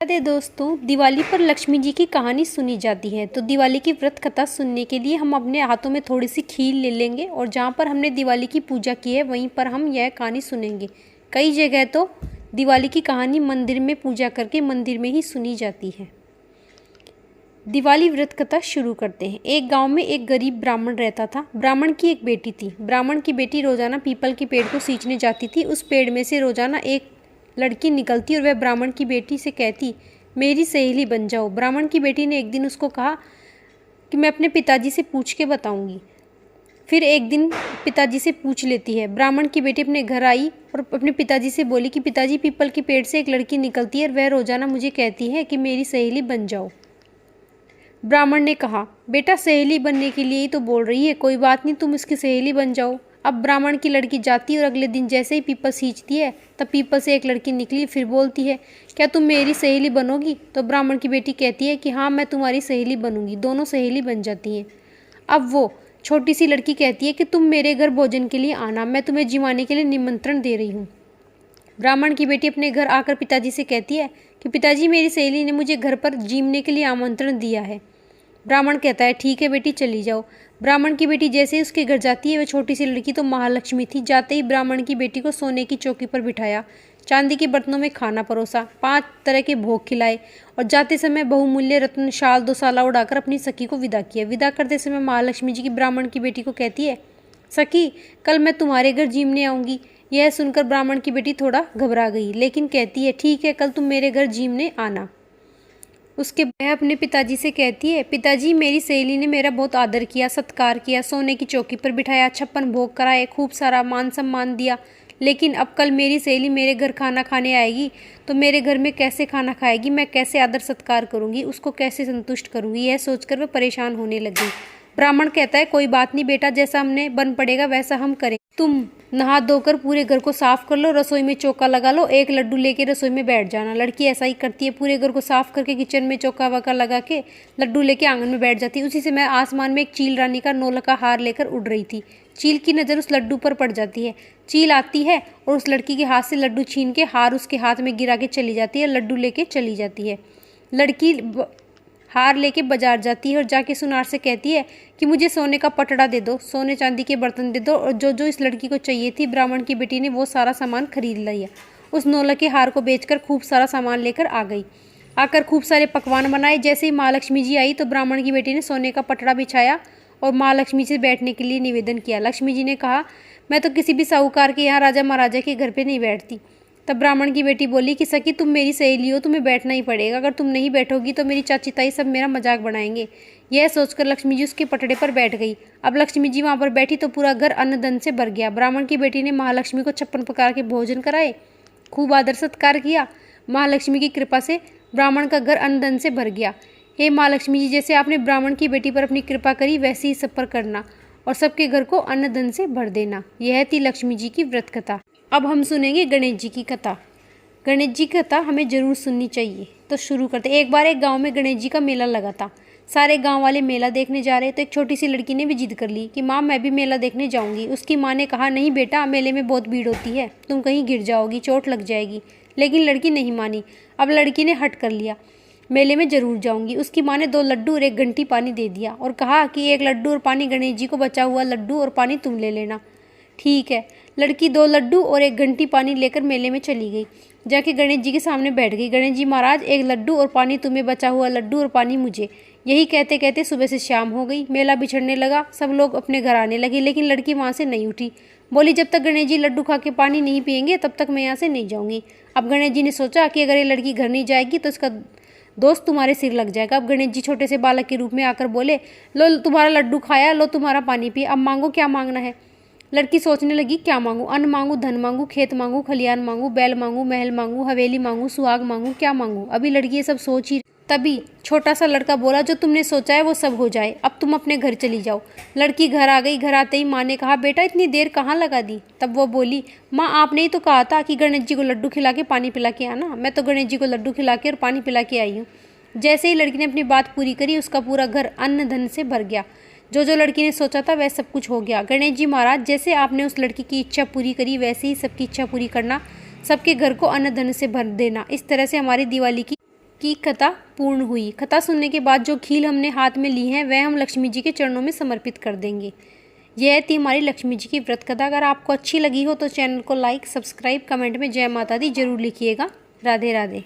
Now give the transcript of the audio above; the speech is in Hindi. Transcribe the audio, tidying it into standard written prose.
अरे दोस्तों, दिवाली पर लक्ष्मी जी की कहानी सुनी जाती है। तो दिवाली की व्रत कथा सुनने के लिए हम अपने हाथों में थोड़ी सी खीर ले लेंगे और जहाँ पर हमने दिवाली की पूजा की है वहीं पर हम यह कहानी सुनेंगे। कई जगह तो दिवाली की कहानी मंदिर में पूजा करके मंदिर में ही सुनी जाती है। दिवाली व्रत कथा शुरू करते हैं। एक गांव में एक गरीब ब्राह्मण रहता था। ब्राह्मण की एक बेटी थी। ब्राह्मण की बेटी रोजाना पीपल के पेड़ को सींचने जाती थी। उस पेड़ में से रोजाना एक लड़की निकलती और वह ब्राह्मण की बेटी से कहती, मेरी सहेली बन जाओ। ब्राह्मण की बेटी ने एक दिन उसको कहा कि मैं अपने पिताजी से पूछ के बताऊंगी। फिर एक दिन पिताजी से पूछ लेती है। ब्राह्मण की बेटी अपने घर आई और अपने पिताजी से बोली कि पिताजी, पीपल के पेड़ से एक लड़की निकलती है और वह रोजाना मुझे कहती है कि मेरी सहेली बन जाओ। ब्राह्मण ने कहा, बेटा सहेली बनने के लिए ही तो बोल रही है, कोई बात नहीं, तुम इसकी सहेली बन जाओ। अब ब्राह्मण की लड़की जाती और अगले दिन जैसे ही पीपल सींचती है तब पीपल से एक लड़की निकली। फिर बोलती है, क्या तुम मेरी सहेली बनोगी? तो ब्राह्मण की बेटी कहती है कि हाँ, मैं तुम्हारी सहेली बनूंगी। दोनों सहेली बन जाती हैं। अब वो छोटी सी लड़की कहती है कि तुम मेरे घर भोजन के लिए आना, मैं तुम्हें जिमाने के लिए निमंत्रण दे रही हूँ। ब्राह्मण की बेटी अपने घर आकर पिताजी से कहती है कि पिताजी, मेरी सहेली ने मुझे घर पर जीमने के लिए आमंत्रण दिया है। ब्राह्मण कहता है, ठीक है बेटी, चली जाओ। ब्राह्मण की बेटी जैसे ही उसके घर जाती है, वह छोटी सी लड़की तो महालक्ष्मी थी। जाते ही ब्राह्मण की बेटी को सोने की चौकी पर बिठाया, चांदी के बर्तनों में खाना परोसा, 5 तरह के भोग खिलाए और जाते समय बहुमूल्य रत्न शाल 2 साला उड़ाकर अपनी सखी को विदा किया। विदा करते समय महालक्ष्मी जी की ब्राह्मण की बेटी को कहती है, सखी, कल मैं तुम्हारे घर जीमने आऊंगी। यह सुनकर ब्राह्मण की बेटी थोड़ा घबरा गई, लेकिन कहती है, ठीक है, कल तुम मेरे घर जीमने आना। उसके वह अपने पिताजी से कहती है, पिताजी, मेरी सहेली ने मेरा बहुत आदर किया, सत्कार किया, सोने की चौकी पर बिठाया, 56 भोग कराए, खूब सारा मान सम्मान दिया। लेकिन अब कल मेरी सहेली मेरे घर खाना खाने आएगी तो मेरे घर में कैसे खाना खाएगी, मैं कैसे आदर सत्कार करूंगी, उसको कैसे संतुष्ट करूंगी? यह सोचकर वह परेशान होने लगी। ब्राह्मण कहता है, कोई बात नहीं बेटा, जैसा हमने बन पड़ेगा वैसा हम करें। तुम नहा धोकर पूरे घर को साफ कर लो, रसोई में चौका लगा लो, एक लड्डू लेके रसोई में बैठ जाना। लड़की ऐसा ही करती है, पूरे घर को साफ करके किचन में चौका वका लगा के लड्डू लेके आंगन में बैठ जाती है। उसी समय आसमान में एक चील रानी का नौलखा हार लेकर उड़ रही थी। चील की नज़र उस लड्डू पर पड़ जाती है। चील आती है और उस लड़की के हाथ से लड्डू छीन के हार उसके हाथ में गिरा के चली जाती है, लड्डू लेके चली जाती है। लड़की हार लेके बाजार जाती है और जाके सुनार से कहती है कि मुझे सोने का पटड़ा दे दो, सोने चांदी के बर्तन दे दो। और जो जो इस लड़की को चाहिए थी, ब्राह्मण की बेटी ने वो सारा सामान खरीद लिया। उस नौलख के हार को बेचकर खूब सारा सामान लेकर आ गई। आकर खूब सारे पकवान बनाए। जैसे ही महालक्ष्मी जी आई तो ब्राह्मण की बेटी ने सोने का पटड़ा बिछाया और महालक्ष्मी से बैठने के लिए निवेदन किया। लक्ष्मी जी ने कहा, मैं तो किसी भी साहूकार के यहाँ, राजा महाराजा के घर पर नहीं बैठती। तब ब्राह्मण की बेटी बोली कि सखी, तुम मेरी सहेली हो, तुम्हें बैठना ही पड़ेगा। अगर तुम नहीं बैठोगी तो मेरी चाची ताई सब मेरा मजाक बनाएंगे। यह सोचकर लक्ष्मी जी उसके पटड़े पर बैठ गई। अब लक्ष्मी जी वहाँ पर बैठी तो पूरा घर अन्न धन से भर गया। ब्राह्मण की बेटी ने महालक्ष्मी को 56 प्रकार के भोजन कराए, खूब आदर सत्कार किया। महालक्ष्मी की कृपा से ब्राह्मण का घर अन्न धन से भर गया। हे महालक्ष्मी जी, जैसे आपने ब्राह्मण की बेटी पर अपनी कृपा करी, वैसे ही सब पर करना और सबके घर को अन्न धन से भर देना। यह थी लक्ष्मी जी की व्रत कथा। अब हम सुनेंगे गणेश जी की कथा। गणेश जी की कथा हमें जरूर सुननी चाहिए। तो शुरू करते। एक बार एक गांव में गणेश जी का मेला लगा था। सारे गांव वाले मेला देखने जा रहे तो एक छोटी सी लड़की ने भी जिद कर ली कि माँ, मैं भी मेला देखने जाऊंगी। उसकी माँ ने कहा, नहीं बेटा, मेले में बहुत भीड़ होती है, तुम कहीं गिर जाओगी, चोट लग जाएगी। लेकिन लड़की नहीं मानी। अब लड़की ने हट कर लिया, मेले में जरूर जाऊंगी। उसकी माँ ने 2 लड्डू और 1 घंटी पानी दे दिया और कहा कि 1 लड्डू और पानी गणेश जी को बचा हुआ लड्डू और पानी तुम ले लेना। ठीक है। लड़की 2 लड्डू और 1 घंटी पानी लेकर मेले में चली गई। जाके गणेश जी के सामने बैठ गई। गणेश जी महाराज, 1 लड्डू और पानी तुम्हें, बचा हुआ लड्डू और पानी मुझे। यही कहते कहते सुबह से शाम हो गई। मेला बिछड़ने लगा, सब लोग अपने घर आने लगे, लेकिन लड़की वहाँ से नहीं उठी। बोली, जब तक गणेश जी लड्डू खा के पानी नहीं पियेंगे तब तक मैं यहाँ से नहीं जाऊँगी। अब गणेश जी ने सोचा कि अगर ये लड़की घर नहीं जाएगी तो इसका दोस्त तुम्हारे सिर लग जाएगा। अब गणेश जी छोटे से बालक के रूप में आकर बोले, लो तुम्हारा लड्डू खाया, लो तुम्हारा पानी पिया, अब मांगो, क्या मांगना है। लड़की सोचने लगी, क्या मांगू? अन्न मांगू, धन मांगू, खेत मांगू, खलियान मांगू, बैल मांगू, महल मांगू, हवेली मांगू, सुहाग मांगू, क्या मांगू? अभी लड़की ये सब सोच ही। तभी छोटा सा लड़का बोला, जो तुमने सोचा है वो सब हो जाए, अब तुम अपने घर चली जाओ। लड़की घर आ गई। घर आते ही माँ ने कहा, बेटा इतनी देर कहाँ लगा दी? तब वो बोली, माँ, आपने ही तो कहा था कि गणेश जी को लड्डू खिला के पानी पिला के आना। मैं तो गणेश जी को लड्डू खिला के और पानी पिला के आई हूँ। जैसे ही लड़की ने अपनी बात पूरी करी, उसका पूरा घर अन्न धन से भर गया। जो जो लड़की ने सोचा था वह सब कुछ हो गया। गणेश जी महाराज, जैसे आपने उस लड़की की इच्छा पूरी करी, वैसे ही सबकी इच्छा पूरी करना, सबके घर को अन्न धन से भर देना। इस तरह से हमारी दिवाली की की कथा पूर्ण हुई। कथा सुनने के बाद जो खील हमने हाथ में ली है वह हम लक्ष्मी जी के चरणों में समर्पित कर देंगे। यह थी हमारी लक्ष्मी जी की व्रत कथा। अगर आपको अच्छी लगी हो तो चैनल को लाइक, सब्सक्राइब, कमेंट में जय माता दी जरूर लिखिएगा। राधे राधे।